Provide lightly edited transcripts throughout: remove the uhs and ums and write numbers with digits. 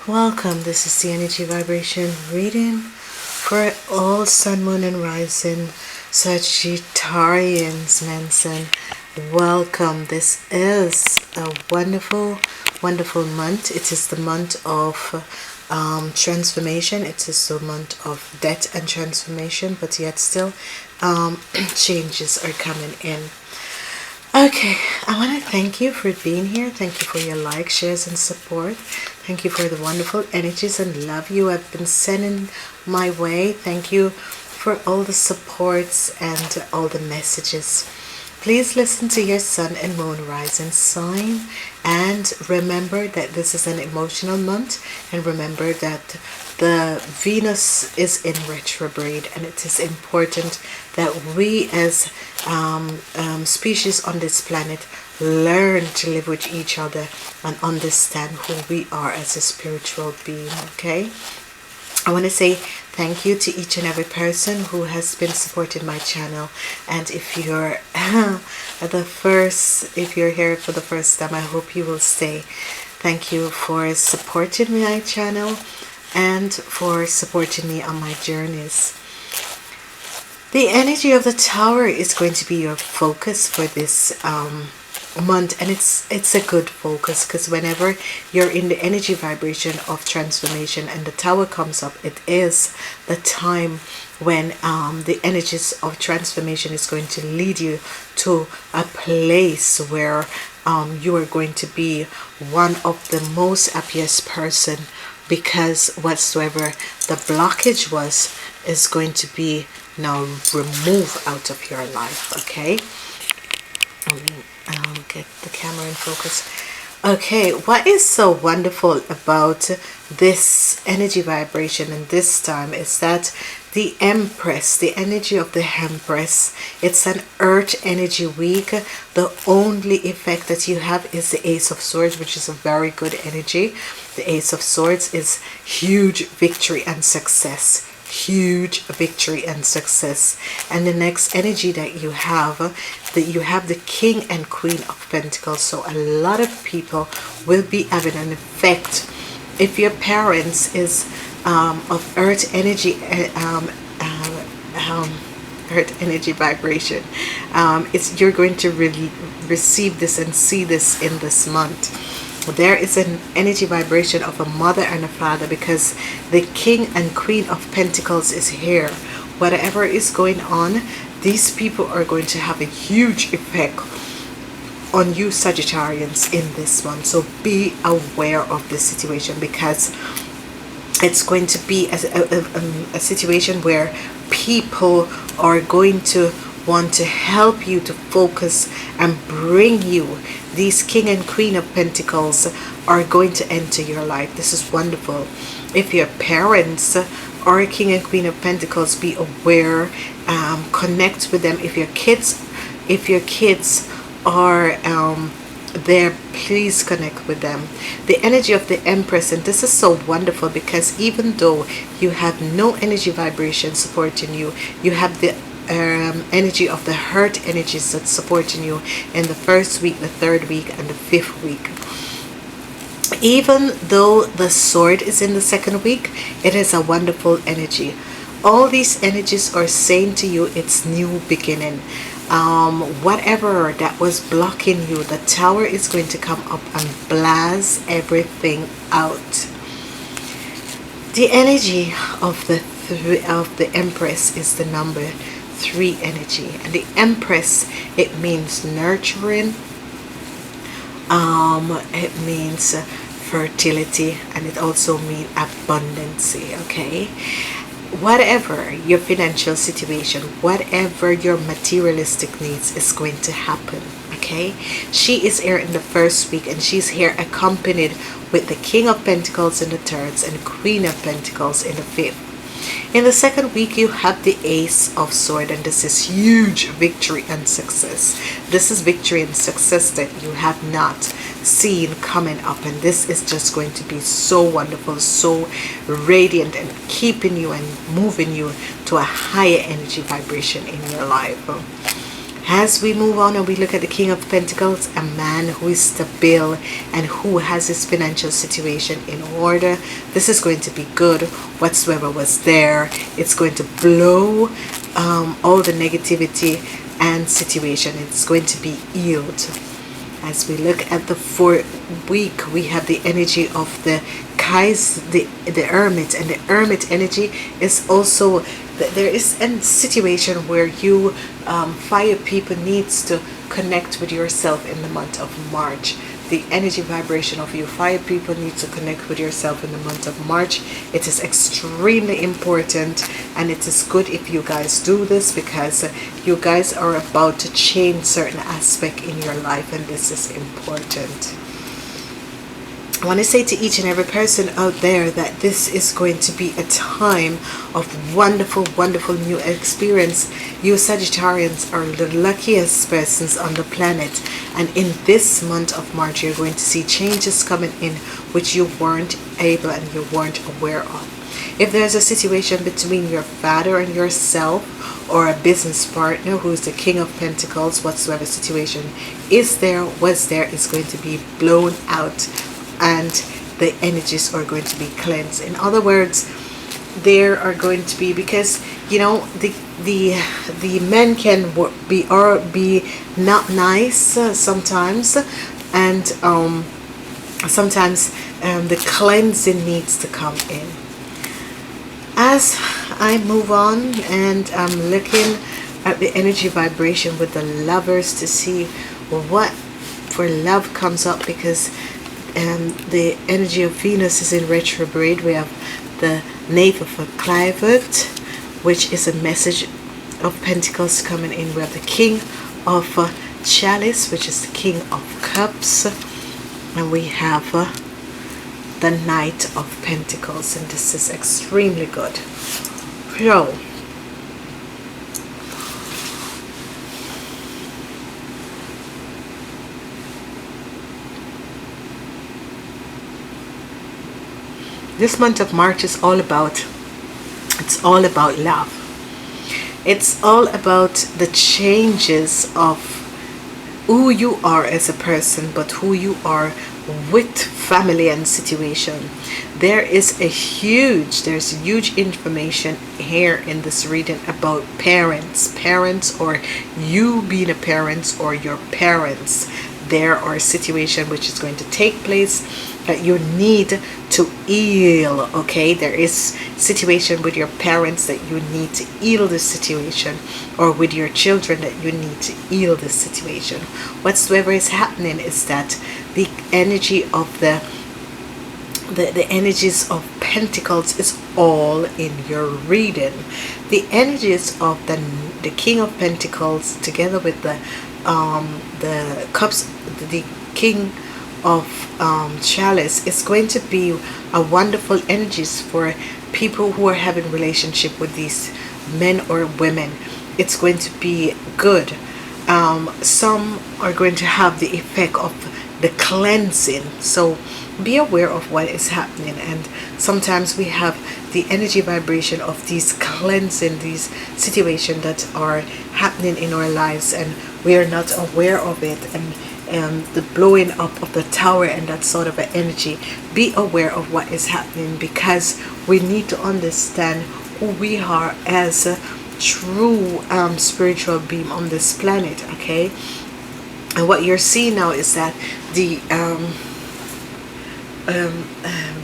Welcome. This is the energy vibration reading for all sun, moon, and rising Sagittarians, Manson. Welcome. This is a wonderful, wonderful month. It is the month of transformation. It is the month of death and transformation, but yet still changes are coming in. Okay, I want to thank you for being here. Thank you for your likes, shares, and support. Thank you for the wonderful energies and love you have been sending my way. Thank you for all the supports and all the messages. Please listen to your sun and moon rising sign, and remember that this is an emotional month, and remember that the Venus is in retrograde, and it is important that we as species on this planet learn to live with each other and understand who we are as a spiritual being. Okay, I want to say thank you to each and every person who has been supporting my channel, and if you're if you're here for the first time, I hope you will stay. Thank you for supporting my channel and for supporting me on my journeys. The energy of the Tower is going to be your focus for this month, and it's a good focus, because whenever you're in the energy vibration of transformation and the Tower comes up, it is the time when the energies of transformation is going to lead you to a place where you are going to be one of the most happiest person, because whatsoever the blockage was is going to be now removed out of your life. Okay, I'll get the camera in focus. Okay, what is so wonderful about this energy vibration and this time is that the Empress, the energy of the Empress, it's an earth energy week. The only effect that you have is the Ace of Swords, which is a very good energy. The Ace of Swords is huge victory and success. Huge victory and success. And the next energy that you have the King and Queen of Pentacles. So a lot of people will be having an effect. If your parents is of earth energy, earth energy vibration, you're going to receive this and see this in this month. There is an energy vibration of a mother and a father, because the King and Queen of Pentacles is here. Whatever is going on, these people are going to have a huge effect on you Sagittarians in this month. So be aware of this situation, because it's going to be a situation where people are going to want to help you to focus and bring you. These King and Queen of Pentacles are going to enter your life. This is wonderful. If your parents are King and Queen of Pentacles, be aware, connect with them. If your kids are there, please connect with them. The energy of the Empress, and this is so wonderful, because even though you have no energy vibration supporting you, you have the energy of the hurt energies that's supporting you in the first week, the third week, and the fifth week. Even though the Sword is in the second week, it is a wonderful energy. All these energies are saying to you, it's new beginning. Whatever that was blocking you, the Tower is going to come up and blast everything out. The energy of the Empress is the number 3 energy, and the Empress, it means nurturing, it means fertility, and it also means abundancy. Okay, whatever your financial situation, whatever your materialistic needs, is going to happen. Okay, she is here in the first week, and she's here accompanied with the King of Pentacles in the third and Queen of Pentacles in the fifth. In the second week, you have the Ace of Swords, and this is huge victory and success. This is victory and success that you have not seen coming up, and this is just going to be so wonderful, so radiant, and keeping you and moving you to a higher energy vibration in your life. As we move on and we look at the King of Pentacles, a man who is stable and who has his financial situation in order. This is going to be good. Whatsoever was there, it's going to blow all the negativity and situation. It's going to be healed. As we look at the 4th week, we have the energy of the Hermit, and the Hermit energy is also, there is a situation where you fire people needs to connect with yourself in the month of March. The energy vibration of you fire people needs to connect with yourself in the month of March. It is extremely important, and it is good if you guys do this, because you guys are about to change certain aspect in your life, and this is important. I want to say to each and every person out there that this is going to be a time of wonderful, wonderful new experience. You Sagittarians are the luckiest persons on the planet, and in this month of March you're going to see changes coming in which you weren't able and you weren't aware of. If there's a situation between your father and yourself, or a business partner who's the King of Pentacles, whatsoever situation is there, was there, is going to be blown out, and the energies are going to be cleansed. In other words, there are going to be, because you know the men can be not nice sometimes, and sometimes the cleansing needs to come in. As I move on and I'm looking at the energy vibration with the Lovers to see what for love comes up, because the energy of Venus is in retrograde. We have the Knave of Clivert, which is a message of Pentacles coming in. We have the King of Chalice, which is the King of Cups, and we have the Knight of Pentacles, and this is extremely good. So this month of March is all about, it's all about love. It's all about the changes of who you are as a person, but who you are with family and situation. There's huge information here in this reading about parents, or you being a parent, or your parents. There are situations which is going to take place that you need to heal. Okay, there is situation with your parents that you need to heal the situation, or with your children that you need to heal the situation. Whatsoever is happening is that the energy of the energies of Pentacles is all in your reading. The energies of the King of Pentacles together with the Cups, the King of Chalice, is going to be a wonderful energies for people who are having relationship with these men or women. It's going to be good. Some are going to have the effect of the cleansing, so be aware of what is happening. And sometimes we have the energy vibration of these cleansing, these situations that are happening in our lives, and we are not aware of it, and the blowing up of the tower and that sort of an energy. Be aware of what is happening, because we need to understand who we are as a true spiritual being on this planet. Okay, and what you're seeing now is that the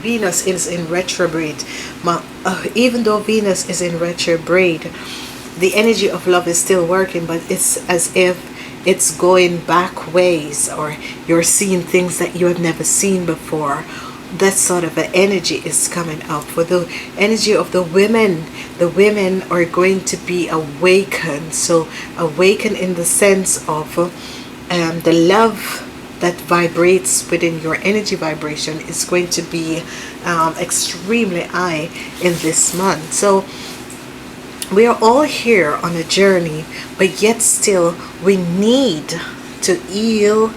Venus is in retrograde. Even though Venus is in retrograde, the energy of love is still working, but it's as if it's going back ways, or you're seeing things that you have never seen before. That sort of an energy is coming up. For the energy of the women are going to be awakened. So awakened in the sense of the love that vibrates within your energy vibration is going to be extremely high in this month. So we are all here on a journey, but yet still we need to heal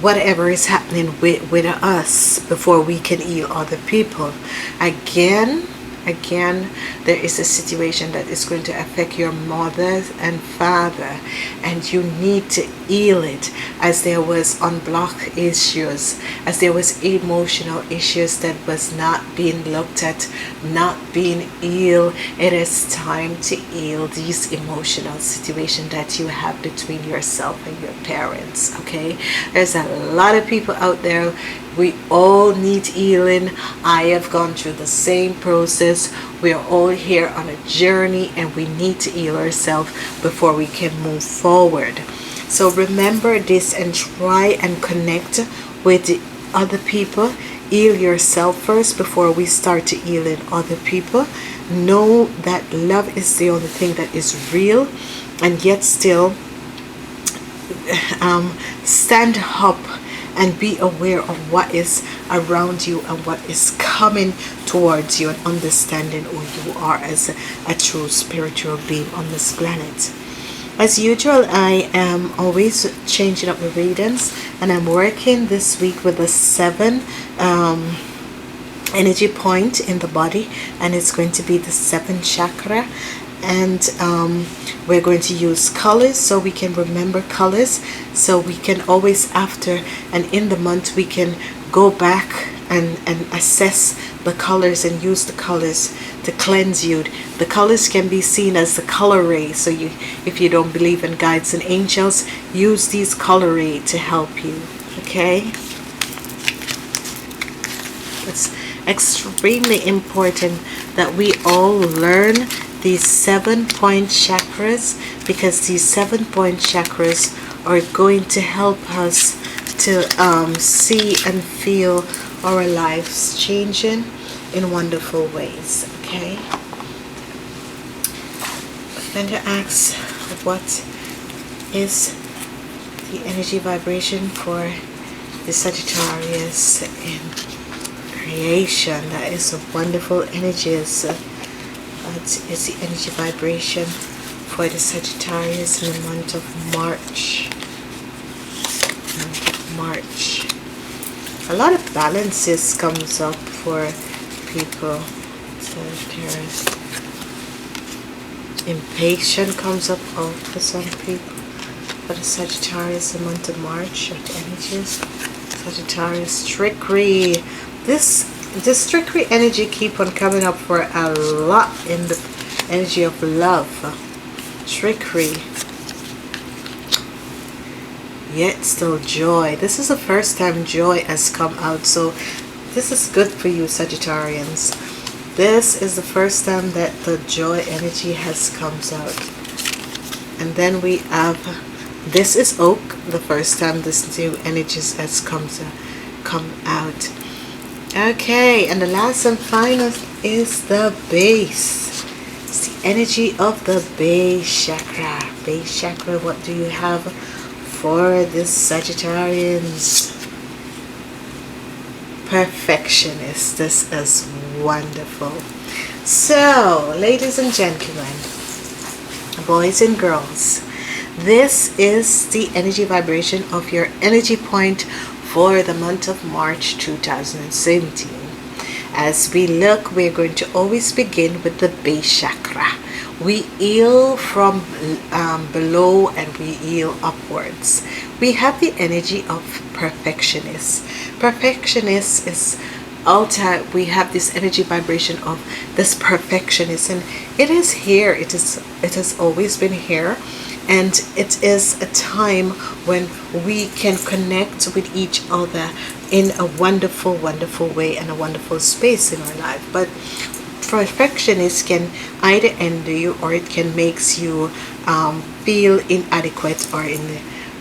whatever is happening with us before we can heal other people. Again, again, there is a situation that is going to affect your mother and father, and you need to heal it, as there was unblocked issues, as there was emotional issues that was not being looked at, not being healed. It is time to heal these emotional situations that you have between yourself and your parents. Okay, there's a lot of people out there. We all need healing. I have gone through the same process. We are all here on a journey, and we need to heal ourselves before we can move forward. So remember this and try and connect with the other people. Heal yourself first before we start to healing other people. Know that love is the only thing that is real, and yet still stand up and be aware of what is around you and what is coming towards you, and understanding who you are as a true spiritual being on this planet. As usual, I am always changing up the readings, and I'm working this week with the 7 energy point in the body, and it's going to be the 7th chakra. And we're going to use colors so we can remember colors, so we can always, after and in the month, we can go back and assess the colors and use the colors to cleanse you. The colors can be seen as the color ray, so you, if you don't believe in guides and angels, use these color ray to help you. Okay, it's extremely important that we all learn these 7-point chakras, because these 7-point chakras are going to help us to see and feel our lives changing in wonderful ways. Okay, I'm going to ask, what is the energy vibration for the Sagittarius in creation? That is a wonderful energy. What is the energy vibration for the Sagittarius in the month of March? A lot of balances comes up for people. Sagittarius. Impatient comes up for some people. For the Sagittarius in the month of March, of the energies. Sagittarius, trickery. This trickery energy keep on coming up for a lot in the energy of love. Trickery, yet still joy. This is the first time joy has come out, so this is good for you, Sagittarians. This is the first time that the joy energy has comes out. And then we have, this is oak, the first time this new energies has come out. Okay, and the last and final is the base. It's the energy of the base chakra. Base chakra, what do you have for the Sagittarians? Perfectionist. This is wonderful. So, ladies and gentlemen, boys and girls, this is the energy vibration of your energy point for the month of March 2017. As we look, we're going to always begin with the base chakra. We heal from below and we heal upwards. We have the energy of perfectionist. Perfectionist is we have this energy vibration of this perfectionist, and it is here. It has always been here. And it is a time when we can connect with each other in a wonderful, wonderful way and a wonderful space in our life. But perfectionist can either hinder you, or it can makes you feel inadequate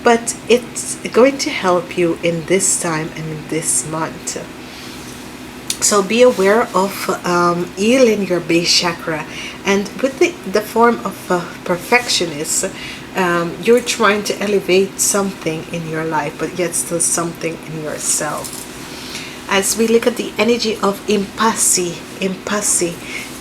but it's going to help you in this time and in this month. So be aware of healing your base chakra. And with the form of perfectionist, you're trying to elevate something in your life, but yet still something in yourself. As we look at the energy of impasse,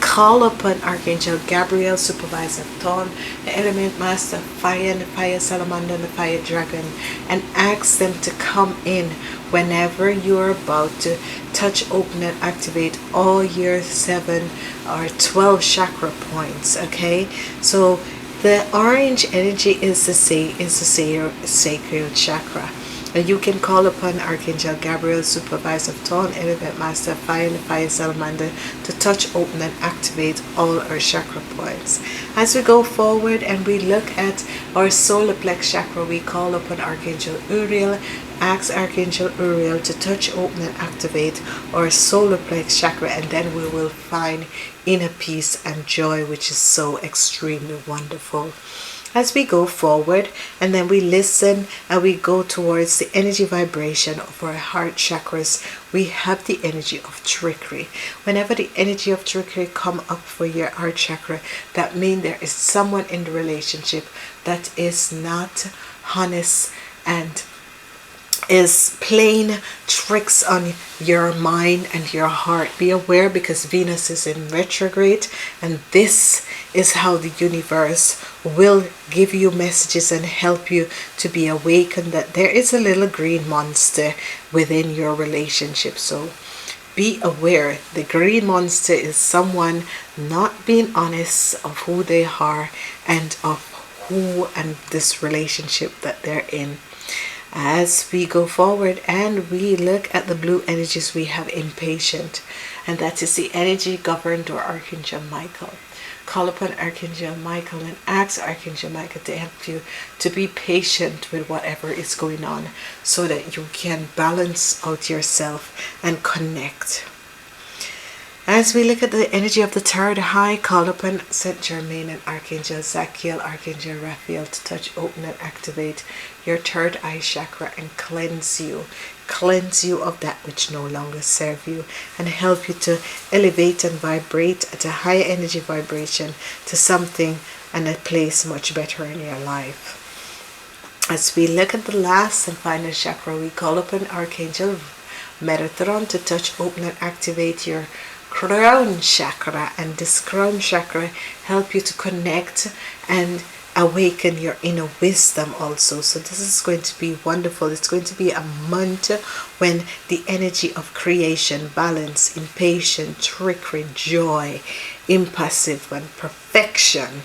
call upon Archangel Gabriel, supervisor of Thorn, the element master of fire, and the fire salamander, and the fire dragon, and ask them to come in whenever you are about to touch, open, and activate all your 7 or 12 chakra points. Okay, so the orange energy is the sacred chakra. And you can call upon Archangel Gabriel, supervisor of Thorn, element master of fire, and the fire salamander, to touch, open, and activate all our chakra points. As we go forward and we look at our solar plex chakra, we call upon Archangel Uriel. Ask Archangel Uriel to touch, open, and activate our solar plex chakra, and then we will find inner peace and joy, which is so extremely wonderful. As we go forward and then we listen and we go towards the energy vibration of our heart chakras, we have the energy of trickery. Whenever the energy of trickery come up for your heart chakra, that means there is someone in the relationship that is not honest and is playing tricks on your mind and your heart. Be aware, because Venus is in retrograde, and this is how the universe will give you messages and help you to be awakened that there is a little green monster within your relationship. So be aware, the green monster is someone not being honest of who they are and of who and this relationship that they're in. As we go forward and we look at the blue energies, we have impatient, and that is the energy governed by Archangel Michael. Call upon Archangel Michael and ask Archangel Michael to help you to be patient with whatever is going on, so that you can balance out yourself and connect. As we look at the energy of the third eye, call upon Saint Germain and Archangel Zachiel, Archangel Raphael, to touch, open, and activate your third eye chakra and cleanse you of that which no longer serve you, and help you to elevate and vibrate at a higher energy vibration to something and a place much better in your life. As we look at the last and final chakra, we call upon Archangel Metatron to touch, open, and activate your crown chakra, and this crown chakra help you to connect and awaken your inner wisdom also. So this is going to be wonderful. It's going to be a month when the energy of creation, balance, impatience, trickery, joy, impassive, and perfection,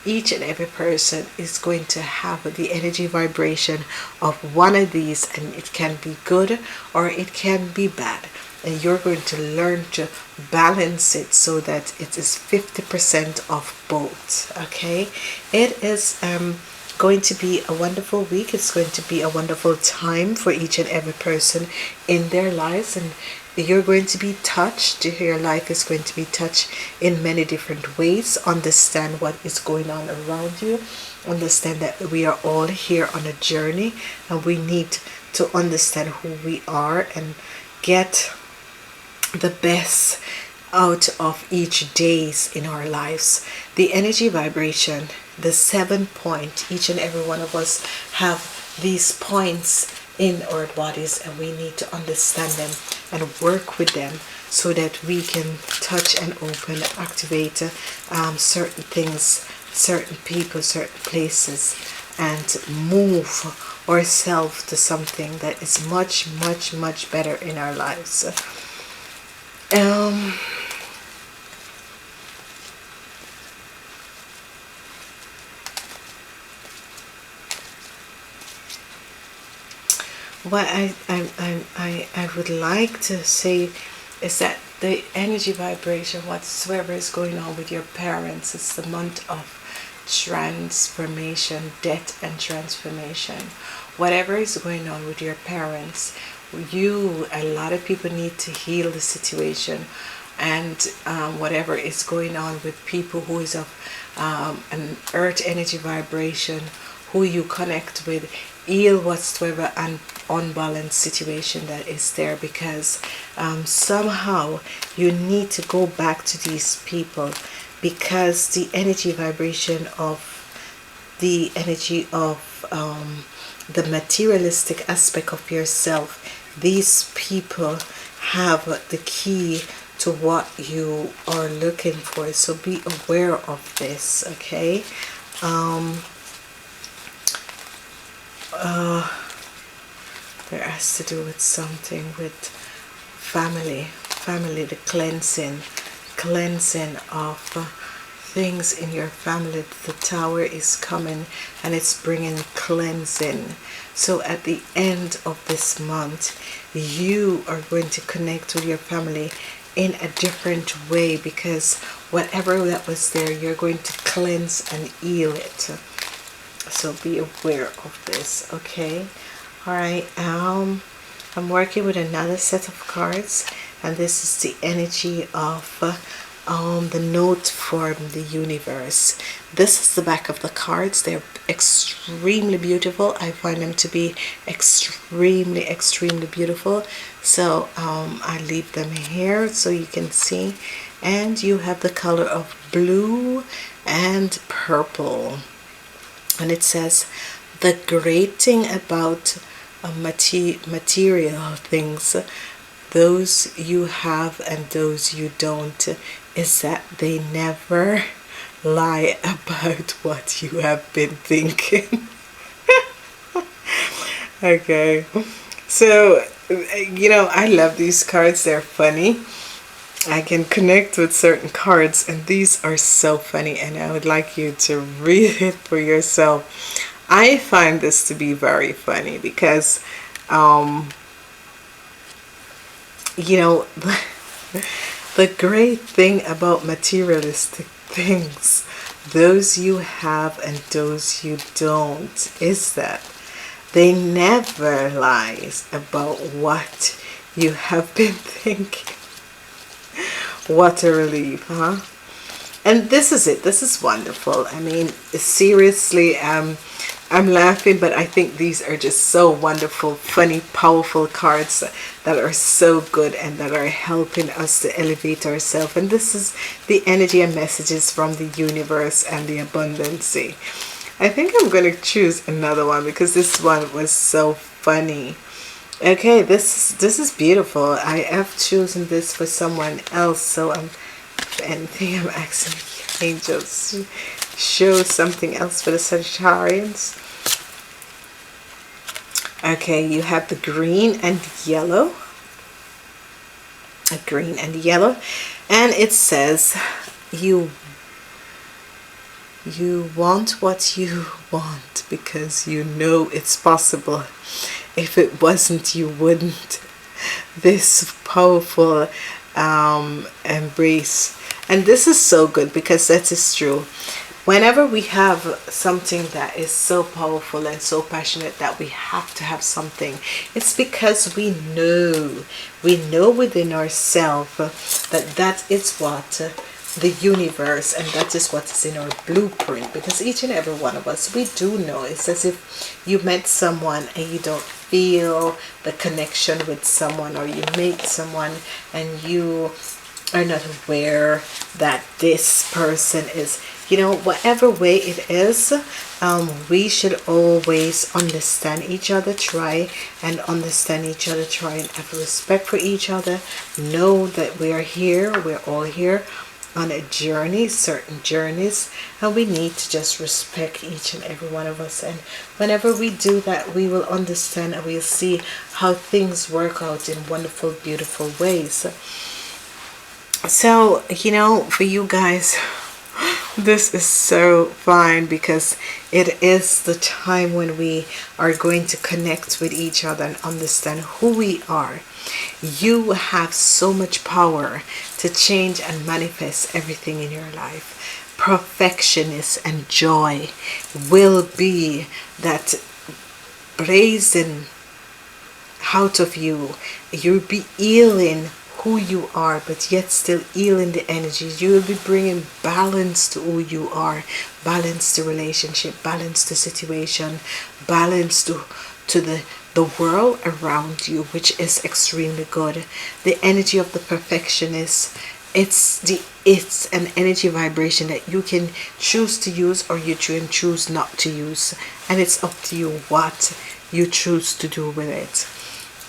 each and every person is going to have the energy vibration of one of these, and it can be good or it can be bad. And you're going to learn to balance it so that it is 50% of both. Okay, it is going to be a wonderful week. It's going to be a wonderful time for each and every person in their lives, and you're going to be touched. Your life is going to be touched in many different ways. Understand what is going on around you. Understand that we are all here on a journey, and we need to understand who we are and get the best out of each days in our lives. The energy vibration, the 7 point, each and every one of us have these points in our bodies, and we need to understand them and work with them so that we can touch and open, activate certain things, certain people, certain places, and move ourselves to something that is much, much, much better in our lives. What I would like to say is that the energy vibration, whatsoever is going on with your parents, it's the month of transformation, death and transformation. Whatever is going on with your parents, a lot of people need to heal the situation, and whatever is going on with people who is of an earth energy vibration, who you connect with, heal whatsoever an unbalanced situation that is there, because somehow you need to go back to these people, because the energy vibration of the energy of the materialistic aspect of yourself, these people have the key to what you are looking for. So be aware of this, okay? There has to do with something with family, the cleansing of things in your family. The Tower is coming and it's bringing cleansing. So at the end of this month, you are going to connect with your family in a different way, because whatever that was there, you're going to cleanse and heal it. So be aware of this, okay? All right, I'm working with another set of cards, and this is the energy of the note from the universe. This is the back of the cards. They're extremely beautiful. I find them to be extremely beautiful. So I leave them here so you can see. And you have the color of blue and purple. And it says, the great thing about material things, those you have and those you don't, is that they never lie about what you have been thinking. Okay, so I love these cards. They're funny. I can connect with certain cards, and these are so funny, and I would like you to read it for yourself. I find this to be very funny because the great thing about materialistic things, those you have and those you don't, is that they never lies about what you have been thinking. What a relief, huh? And this is it. This is wonderful. I mean, seriously, I'm laughing, but I think these are just so wonderful, funny, powerful cards that are so good and that are helping us to elevate ourselves. And this is the energy and messages from the universe and the abundance. I think I'm going to choose another one because this one was so funny. Okay, this is beautiful. I have chosen this for someone else, so if anything, I'm asking the angels to show something else for the Sagittarians. Okay, you have the green and yellow. A green and yellow, and it says you want what you want because you know it's possible. If it wasn't, you wouldn't. This powerful embrace. And this is so good because that is true. Whenever we have something that is so powerful and so passionate that we have to have something, it's because we know within ourselves that is what the universe, and that is what is in our blueprint. Because each and every one of us, we do know. It's as if you met someone and you don't feel the connection with someone, or you meet someone and you are not aware that this person is, whatever way it is, we should always understand each other, try and understand each other, try and have respect for each other, know that we're all here on a journey, certain journeys, and we need to just respect each and every one of us. And whenever we do that, we will understand and we'll see how things work out in wonderful, beautiful ways. So, for you guys, this is so fine because it is the time when we are going to connect with each other and understand who we are. You have so much power to change and manifest everything in your life. Perfectionist and joy will be that blazing out of you. You'll be healing who you are, but yet still healing the energies. You will be bringing balance to who you are, balance to relationship, balance to situation, balance to the world around you, which is extremely good. The energy of the perfectionist, it's an energy vibration that you can choose to use or you can choose not to use, and it's up to you what you choose to do with it.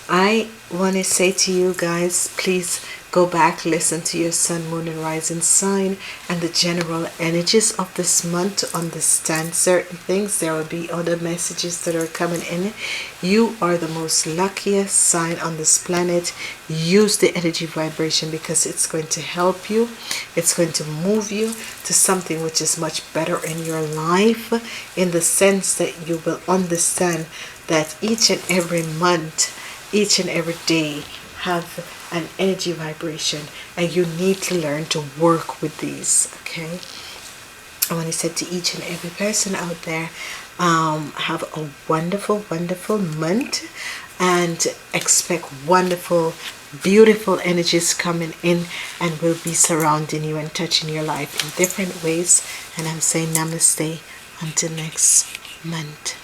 I want to say to you guys, please Go back, listen to your sun, moon, and rising sign and the general energies of this month to understand certain things. There will be other messages that are coming in. You are the most luckiest sign on this planet. Use the energy vibration because it's going to help you. It's going to move you to something which is much better in your life, in the sense that you will understand that each and every month, each and every day have an energy vibration, and you need to learn to work with these. Okay, I want to say to each and every person out there, have a wonderful month, and expect wonderful, beautiful energies coming in and will be surrounding you and touching your life in different ways. And I'm saying namaste until next month.